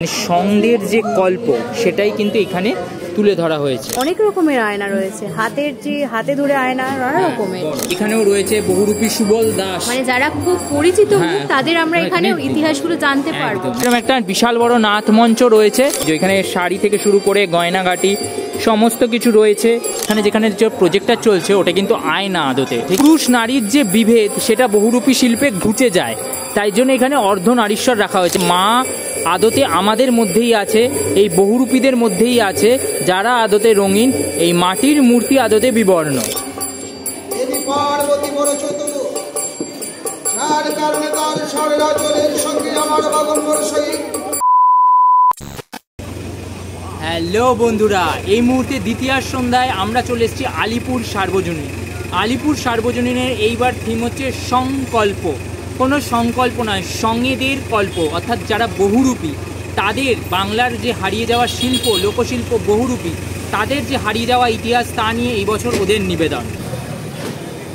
সঙ্গের যে গল্প সেটাই কিন্তু এখানে তুলে ধরা হয়েছে। অনেক রকমের আয়না রয়েছে, হাতে ধরে আয়না নানা রকমের। এখানেও রয়েছে বহুরূপী সুবল দাস, মানে যারা খুব পরিচিত তাদের আমরা এখানে ইতিহাসগুলো জানতে পারবো। এরকম একটা বিশাল বড় নাথ মঞ্চ রয়েছে, যেখানে শাড়ি থেকে শুরু করে গয়নাগাটি সমস্ত কিছু রয়েছে। এখানে যেখানে যে প্রজেক্টটা চলছে ওটা কিন্তু আয়না আদতে। পুরুষ নারীর যে বিভেদ সেটা বহুরূপী শিল্পে ঘুচে যায়, তাই জন্য এখানে অর্ধনারীশ্বর রাখা হয়েছে। মা আদতে আমাদের মধ্যেই আছে, এই বহুরূপীদের মধ্যেই আছে, যারা আদতে রঙিন, এই মাটির মূর্তি আদতে বিবর্ণ। হ্যালো বন্ধুরা, এই মুহূর্তে দ্বিতীয় সন্ধ্যায় আমরা চলে এসেছি আলিপুর সার্বজনীন। আলিপুর সার্বজনীনের এইবার থিম হচ্ছে সংকল্প। কোনো সংকল্প নয়, সঙ্গেদের কল্প, অর্থাৎ যারা বহুরূপী তাদের বাংলার যে হারিয়ে যাওয়া শিল্প, লোকশিল্প বহুরূপী, তাদের যে হারিয়ে যাওয়া ইতিহাস তা নিয়ে এই বছর ওদের নিবেদন।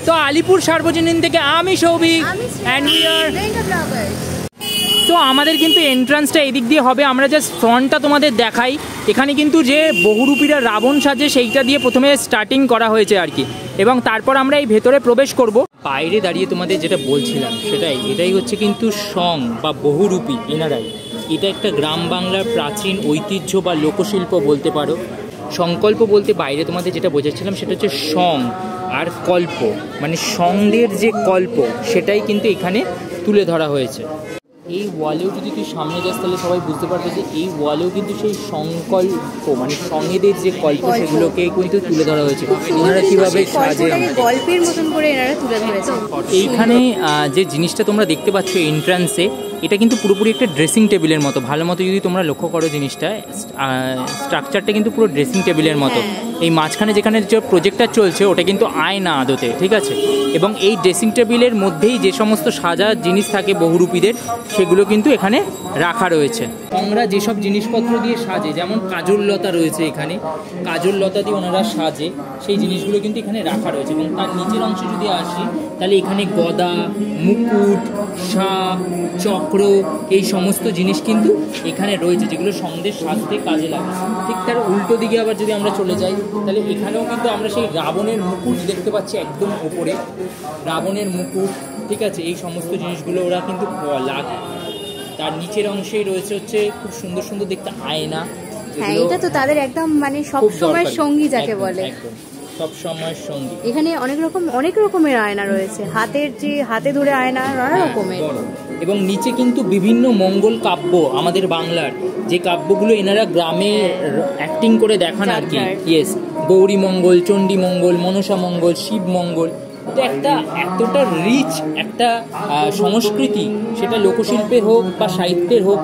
তো আলিপুর সার্বজনীন থেকে আমি সৌভিক অ্যান্ড উই আর। তো আমাদের কিন্তু এন্ট্রান্সটা এদিক দিয়ে হবে, আমরা জাস্ট ফ্রন্টটা তোমাদের দেখাই। এখানে কিন্তু যে বহুরূপীরা রাবণ সাজে সেইটা দিয়ে প্রথমে স্টার্টিং করা হয়েছে আর কি, এবং তারপর আমরা এই ভেতরে প্রবেশ করব। বাইরে দাঁড়িয়ে তোমাদের যেটা বলছিলাম এটাই হচ্ছে কিন্তু সং বা বহুরূপী এনারাই। এটা একটা গ্রাম বাংলার প্রাচীন ঐতিহ্য বা লোকশিল্প বলতে পারো। সংকল্প বলতে বাইরে তোমাদের যেটা বোঝাচ্ছিলাম সেটা হচ্ছে সং আর কল্প, মানে সঙ্গের যে গল্প সেটাই কিন্তু এখানে তুলে ধরা হয়েছে। এই ওয়ালেও যদি তুই সামনে যাস তাহলে সবাই বুঝতে পারবে যে এই ওয়ালেও কিন্তু সেই সংকল্প মানে সঙ্গেদের যে গল্প সেগুলোকে কিন্তু তুলে ধরা হয়েছে। এনারা কিভাবে সাজে গল্পের মতন করে এনারা তুলে ধরেছে। এইখানে যে জিনিসটা তোমরা দেখতে পাচ্ছ এন্ট্রান্সে, এটা কিন্তু পুরোপুরি একটা ড্রেসিং টেবিলের মতো। ভালো মতো যদি তোমরা লক্ষ্য করো জিনিসটা, স্ট্রাকচারটা কিন্তু পুরো ড্রেসিং টেবিলের মতো। এই মাঝখানে যেখানে যে প্রজেক্টটা চলছে ওটা কিন্তু আয়না আদতে, ঠিক আছে। এবং এই ড্রেসিং টেবিলের মধ্যেই যে সমস্ত সাজার জিনিস থাকে বহুরূপীদের, সেগুলো কিন্তু এখানে রাখা রয়েছে। আমরা যেসব জিনিসপত্র দিয়ে সাজে, যেমন কাজল লতা রয়েছে, এখানে কাজল লতা দিয়ে ওনারা সাজে, সেই জিনিসগুলো কিন্তু এখানে রাখা রয়েছে। এবং তার নিচের অংশে যদি আসি তাহলে এখানে গদা, মুকুট, শাঁ, চক্র, এই সমস্ত জিনিস কিন্তু এখানে রয়েছে, যেগুলো সন্ধ্যের সাজতে কাজে লাগে। ঠিক তার উল্টো দিকে আবার যদি আমরা চলে যাই তাহলে এখানেও কিন্তু আমরা সেই রাবণের মুকুট দেখতে পাচ্ছি একদম ওপরে, রাবণের মুকুট, ঠিক আছে। এই সমস্ত জিনিসগুলো ওরা কিন্তু লাগে। তার নিচের অংশেই রয়েছে হচ্ছে খুব সুন্দর সুন্দর দেখতে আয়না। হ্যাঁ, এটা তো তাদের একদম মানে সব সময় সঙ্গী যাকে বলে, সব সময় সঙ্গী। এখানে অনেক রকমের আয়না রয়েছে, হাতে ধরে আয়না নানা রকমের। এবং নিচে কিন্তু বিভিন্ন মঙ্গল কাব্য, আমাদের বাংলার যে কাব্যগুলো এনারা গ্রামে অ্যাক্টিং করে দেখান আর কি। ইয়েস, গৌরী মঙ্গল, চণ্ডী মঙ্গল, মনসা মঙ্গল, শিব মঙ্গল। তো একটা এতটা রিচ একটা সংস্কৃতি, সেটা লোকশিল্পে হোক বা সাহিত্যের হোক,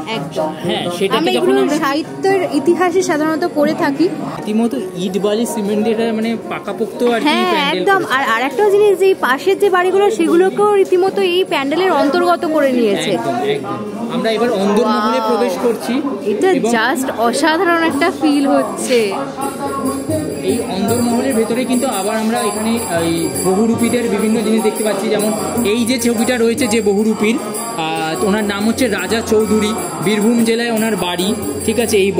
হ্যাঁ সেটাকে যখন আমরা সাহিত্যের ইতিহাসে সাধারণত পড়ে থাকি, রীতিমতো ইট বালি সিমেন্টের মানে পাকাপোক্ত আর কি একদম। আর একটা জিনিস, যে পাশের যে বাড়িগুলো সেগুলোকেও রীতিমতো এই প্যান্ডেলের অন্তর্গত করে নিয়েছে। আমরা এবার অন্দরমহলে প্রবেশ করছি, এটা জাস্ট অসাধারণ একটা ফিল হচ্ছে। এই অন্দরমহলের ভেতরে কিন্তু আবার আমরা এখানে এই বহুরূপীদের বিভিন্ন জিনিস দেখতে পাচ্ছি। যেমন এই যে ছবিটা রয়েছে যে বহুরূপীর, ওনার নাম হচ্ছে রাজা চৌধুরী, বীরভূম জেলায় ওনার বাড়ি, ঠিক আছে। এই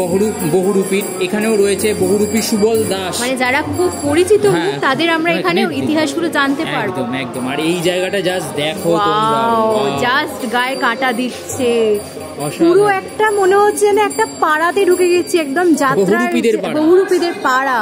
বহুরূপীর এখানেও রয়েছে বহুরূপী সুবল দাস, মানে যারা খুব পরিচিত তাদের আমরা এখানে ইতিহাসগুলো জানতে পারবো। একদম। আর এই জায়গাটা জাস্ট দেখো তোমরা, জাস্ট গায়ে কাঁটা দিচ্ছে। পুরো একটা মনে হচ্ছে না একটা পাড়াতে ঢুকে গেছি, একদম যাত্রার বহুরূপীদের পাড়া।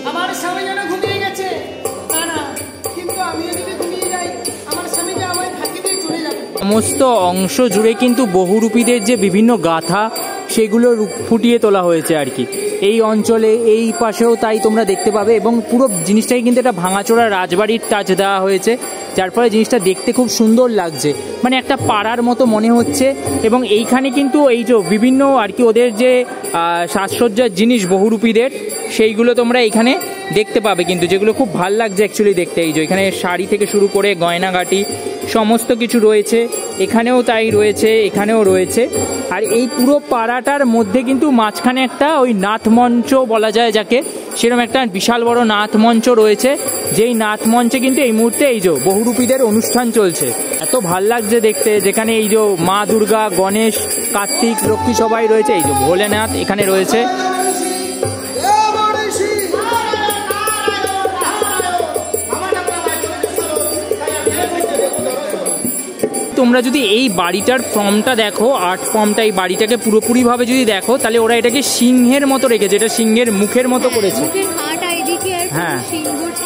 আমার স্বামী যেন ঘুমিয়ে গেছে, না কিন্তু আমিও যদি ঘুমিয়ে যাই আমার স্বামী যে আমায় ফাঁকি দিয়ে চলে যাবে। সমস্ত অংশ জুড়ে কিন্তু বহুরূপীদের যে বিভিন্ন গাথা সেগুলো ফুটিয়ে তোলা হয়েছে আর কি। এই অঞ্চলে এই পাশেও তাই তোমরা দেখতে পাবে, এবং পুরো জিনিসটাই কিন্তু একটা ভাঙাচোরা রাজবাড়ির টাচ দেওয়া হয়েছে, যার ফলে জিনিসটা দেখতে খুব সুন্দর লাগছে, মানে একটা পাড়ার মতো মনে হচ্ছে। এবং এইখানে কিন্তু এই যে বিভিন্ন আর কি ওদের যে সাজসজ্জার জিনিস বহুরূপীদের, সেইগুলো তোমরা এখানে দেখতে পাবে কিন্তু, যেগুলো খুব ভাল লাগছে অ্যাকচুয়ালি দেখতে। এই যে এখানে শাড়ি থেকে শুরু করে গয়নাগাটি সমস্ত কিছু রয়েছে, এখানেও তাই রয়েছে, এখানেও রয়েছে। আর এই পুরো পাড়াটার মধ্যে কিন্তু মাঝখানে একটা ওই নাথমঞ্চ বলা যায় যাকে, সেরকম একটা বিশাল বড় নাথমঞ্চ রয়েছে, যেই নাথমঞ্চে কিন্তু এই মুহূর্তে এই যে বহুরূপীদের অনুষ্ঠান চলছে। এত ভাল লাগছে দেখতে, যেখানে এই যে মা দুর্গা, গণেশ, কার্তিক, লক্ষ্মী সবাই রয়েছে, এই যে ভোলেনাথ এখানে রয়েছে। তোমরা যদি এই বাড়িটার ফর্মটা দেখো, আর্ট ফর্মটা, এই বাড়িটাকে পুরোপুরিভাবে যদি দেখো, তাহলে ওরা এটাকে সিংহের মতো রেখেছে, এটা সিংহের মুখের মতো করেছে। হ্যাঁ,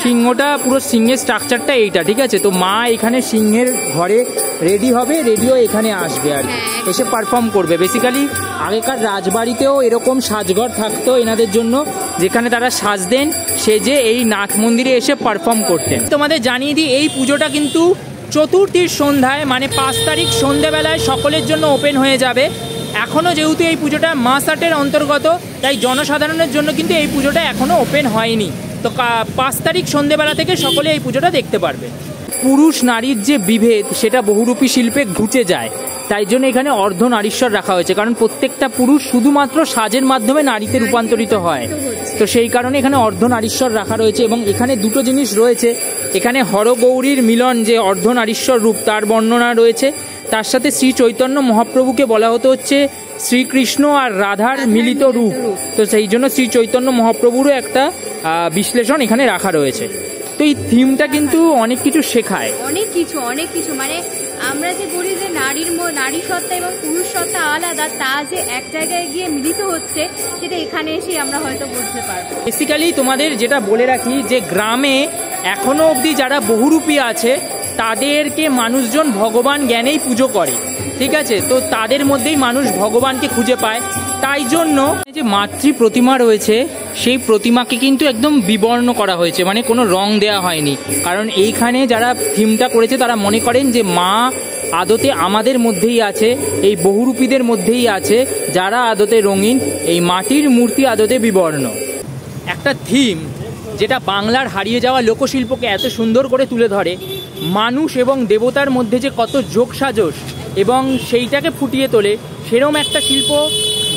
সিংহটা পুরো সিংহের স্ট্রাকচারটা এইটা, ঠিক আছে। তো মা এখানে সিংহের ঘরে রেডি হবে, রেডিও এখানে আসবে আর এসে পারফর্ম করবে। বেসিক্যালি আগেকার রাজবাড়িতেও এরকম সাজঘর থাকতো এনাদের জন্য, যেখানে তারা সাজতেন, সেজে এই নাথ মন্দিরে এসে পারফর্ম করতেন। তোমাদের জানিয়ে দিই, এই পুজোটা কিন্তু চতুর্থীর সন্ধ্যায় মানে 5 তারিখ সন্ধ্যাবেলায় সকলের জন্য ওপেন হয়ে যাবে। এখনও যেহেতু এই পুজোটা মাস আর্টের অন্তর্গত, তাই জনসাধারণের জন্য কিন্তু এই পুজোটা এখনও ওপেন হয়নি। তো 5 তারিখ সন্ধ্যেবেলা থেকে সকলে এই পুজোটা দেখতে পারবে। পুরুষ নারীর যে বিভেদ সেটা বহুরূপী শিল্পে ঘুচে যায়, তাই জন্য এখানে অর্ধনারীশ্বর রাখা হয়েছে, কারণ প্রত্যেকটা পুরুষ শুধুমাত্র সাজের মাধ্যমে নারীতে রূপান্তরিত হয়। তো সেই কারণে এখানে অর্ধনারীশ্বর রাখা রয়েছে। এবং এখানে দুটো জিনিস রয়েছে, এখানে হরগৌরীর মিলন যে অর্ধনারীশ্বর রূপ তার বর্ণনা রয়েছে, তার সাথে শ্রী চৈতন্য মহাপ্রভুকে বলা হতো হচ্ছে শ্রীকৃষ্ণ আর রাধার মিলিত রূপ। তো সেই জন্য শ্রী চৈতন্য মহাপ্রভুরও একটা বিশ্লেষণ এখানে রাখা রয়েছে। তো এই থিমটা কিন্তু অনেক কিছু শেখায়, অনেক কিছু মানে আমরা যে বলি যে নারী সত্তা এবং পুরুষ সত্তা আলাদা, তা যে এক জায়গায় গিয়ে মিলিত হচ্ছে, সেটা এখানে এসে আমরা হয়তো বুঝতে পারবো। বেসিক্যালি তোমাদের যেটা বলে রাখি, যে গ্রামে এখনো অবধি যারা বহুরূপী আছে তাদেরকে মানুষজন ভগবান জ্ঞানেই পুজো করে, ঠিক আছে। তো তাদের মধ্যেই মানুষ ভগবানকে খুঁজে পায়। তাই জন্য যে মাতৃ প্রতিমা রয়েছে, সেই প্রতিমাকে কিন্তু একদম বিবর্ণ করা হয়েছে, মানে কোনো রং দেয়া হয়নি। কারণ এইখানে যারা থিমটা করেছে তারা মনে করেন যে মা আদতে আমাদের মধ্যেই আছে, এই বহুরূপীদের মধ্যেই আছে, যারা আদতে রঙিন, এই মাটির মূর্তি আদতে বিবর্ণ। একটা থিম যেটা বাংলার হারিয়ে যাওয়া লোকশিল্পকে এত সুন্দর করে তুলে ধরে, মানুষ এবং দেবতার মধ্যে যে কত যোগসাজশ এবং সেইটাকে ফুটিয়ে তোলে, সেরকম একটা শিল্প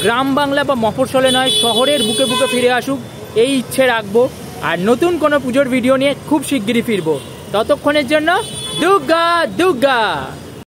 গ্রাম বাংলা বা মফস্বলে নয়, শহরের বুকে বুকে ফিরে আসুক, এই ইচ্ছে রাখবো। আর নতুন কোনো পুজোর ভিডিও নিয়ে খুব শিগগিরই ফিরবো। ততক্ষণের জন্য দুর্গা দুর্গা।